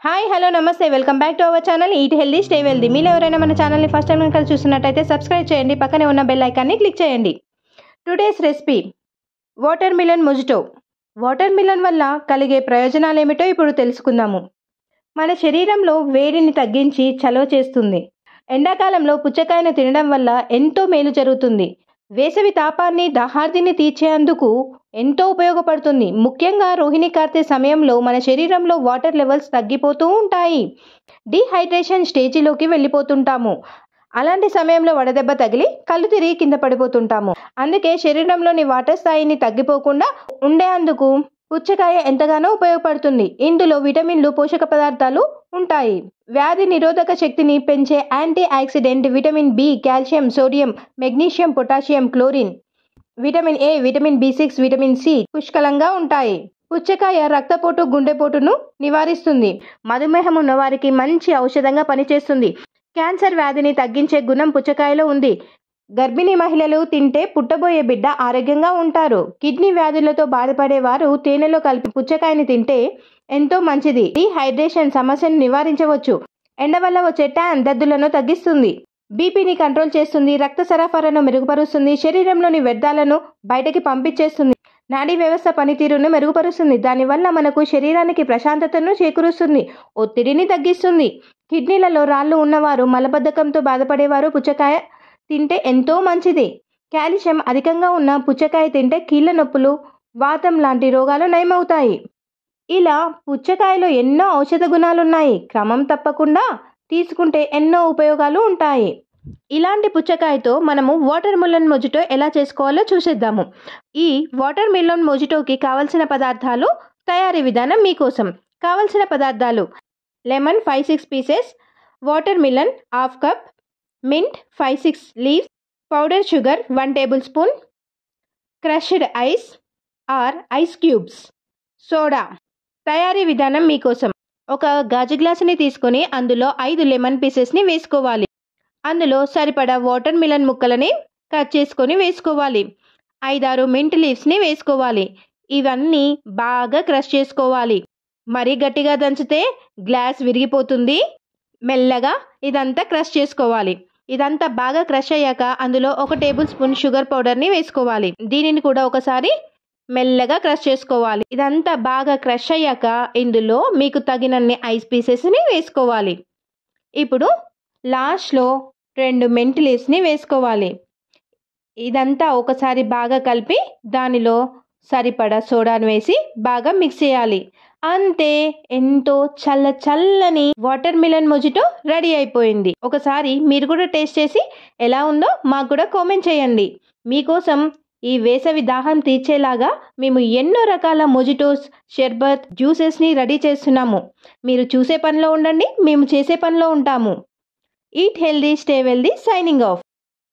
Hi hello నమస్తే welcome back to our channel eat healthy stay wealthy. మీరు ఎవరైనా మన ఛానల్ని ఫస్ట్ టైం కనుక చూస్తున్నట్టయితే సబ్స్క్రైబ్ చేయండి, పక్కనే ఉన్న బెల్ ఐకాన్ని క్లిక్ చేయండి. Today's recipe water melon mojito. Water melon వల్ల కలిగే ప్రయోజనాలు ఏమిటో ఇప్పుడు తెలుసుకుందాము. మన శరీరంలో వేడిని తగ్గించి చలవ చేస్తుంది. ఎండాకాలంలో పుచ్చకాయను తినడం వల్ల ఎంతో మేలు జరుగుతుంది. వేసవి తాపాన్ని దాహార్తిని తీర్చేందుకు ఎంతో ఉపయోగపడుతుంది. ముఖ్యంగా రోహిణి కార్తె సమయంలో మన శరీరంలో వాటర్ లెవెల్స్ తగ్గిపోతూ ఉంటాయి. డీహైడ్రేషన్ స్టేజిలోకి వెళ్ళిపోతుంటాము. అలాంటి సమయంలో వడదెబ్బ తగిలి కళ్ళు తిరిగి కింద పడిపోతుంటాము. అందుకే శరీరంలోని వాటర్ స్థాయిని తగ్గిపోకుండా ఉండేందుకు పుచ్చకాయ ఎంతగానో ఉపయోగపడుతుంది. ఇందులో విటమిన్లు, పోషక పదార్థాలు ఉంటాయి. వ్యాధి నిరోధక శక్తిని పెంచే antioxidant vitamin B, calcium, sodium, magnesium, potassium, chlorine, vitamin A, vitamin బి6, విటమిన్ సి పుష్కలంగా ఉంటాయి. పుచ్చకాయ రక్తపోటు, గుండెపోటును నివారిస్తుంది. మధుమేహం ఉన్నవారికి మంచి ఔషధంగా పనిచేస్తుంది. క్యాన్సర్ వ్యాధిని తగ్గించే గుణం పుచ్చకాయలో ఉంది. గర్భిణీ మహిళలు తింటే పుట్టబోయే బిడ్డ ఆరోగ్యంగా ఉంటారు. కిడ్నీ వ్యాధులతో బాధపడేవారు తేనెలో కలిపి పుచ్చకాయని తింటే ఎంతో మంచిది. డీహైడ్రేషన్ సమస్యను నివారించవచ్చు. ఎండ వల్ల వచ్చే ట్యాన్ దద్దులను తగ్గిస్తుంది. బీపీని కంట్రోల్ చేస్తుంది. రక్త సరఫరాను మెరుగుపరుస్తుంది. శరీరంలోని వ్యర్థాలను బయటకి పంపించేస్తుంది. నాడీ వ్యవస్థ పనితీరును మెరుగుపరుస్తుంది. దానివల్ల మనకు శరీరానికి ప్రశాంతతను చేకూరుస్తుంది. ఒత్తిడిని తగ్గిస్తుంది. కిడ్నీలలో రాళ్ళు ఉన్నవారు, మలబద్ధకంతో బాధపడేవారు పుచ్చకాయ తింటే ఎంతో మంచిది. కాల్షియం అధికంగా ఉన్న పుచ్చకాయ తింటే కీళ్ళ నొప్పులు, వాతం లాంటి రోగాలు నయమవుతాయి. ఇలా పుచ్చకాయలో ఎన్నో ఔషధ గుణాలున్నాయి. క్రమం తప్పకుండా తీసుకుంటే ఎన్నో ఉపయోగాలు ఉంటాయి. ఇలాంటి పుచ్చకాయతో మనము వాటర్ మిలన్ మొజిటో ఎలా చేసుకోవాలో చూసేద్దాము. ఈ వాటర్ మిలన్ మొజిటోకి కావలసిన పదార్థాలు, తయారీ విధానం మీకోసం. కావలసిన పదార్థాలు: lemon 5-6 pieces, watermelon ½ cup, mint 5-6 leaves, powder sugar 1 tablespoon, crushed ice or ice cubes, soda. తయారీ విధానం మీకోసం. ఒక గాజు గ్లాసుని తీసుకొని అందులో 5 లెమన్ పీసెస్ని వేసుకోవాలి. అందులో సరిపడా వాటర్ మిలన్ ముక్కలని కట్ చేసుకొని వేసుకోవాలి. 5-6 మింట్ లీవ్స్ని వేసుకోవాలి. ఇవన్నీ బాగా క్రష్ చేసుకోవాలి. మరీ గట్టిగా దంచితే గ్లాస్ విరిగిపోతుంది. మెల్లగా ఇదంతా క్రష్ చేసుకోవాలి. ఇదంతా బాగా క్రష్ అయ్యాక అందులో 1 టేబుల్ స్పూన్ షుగర్ పౌడర్ని వేసుకోవాలి. దీనిని కూడా ఒకసారి మెల్లగా క్రష్ చేసుకోవాలి. ఇదంతా బాగా క్రష్ అయ్యాక ఇందులో మీకు తగినన్ని ఐస్ పీసెస్ని వేసుకోవాలి. ఇప్పుడు లాస్ట్లో 2 మింట్ లీవ్స్ని వేసుకోవాలి. ఇదంతా ఒకసారి బాగా కలిపి దానిలో సరిపడా సోడాను వేసి బాగా మిక్స్ చేయాలి. అంతే, ఎంతో చల్లని వాటర్ మిలన్ మొజిటో రెడీ అయిపోయింది. ఒకసారి మీరు కూడా టేస్ట్ చేసి ఎలా ఉందో మాకు కూడా కామెంట్ చేయండి. మీకోసం ఈ వేసవి దాహం తీర్చేలాగా మేము ఎన్నో రకాల మొజిటోస్, షర్బత్, జ్యూసెస్ని రెడీ చేస్తున్నాము. మీరు చూసే పనిలో ఉండండి, మేము చేసే పనిలో ఉంటాము. Eat healthy stay wealthy, signing off.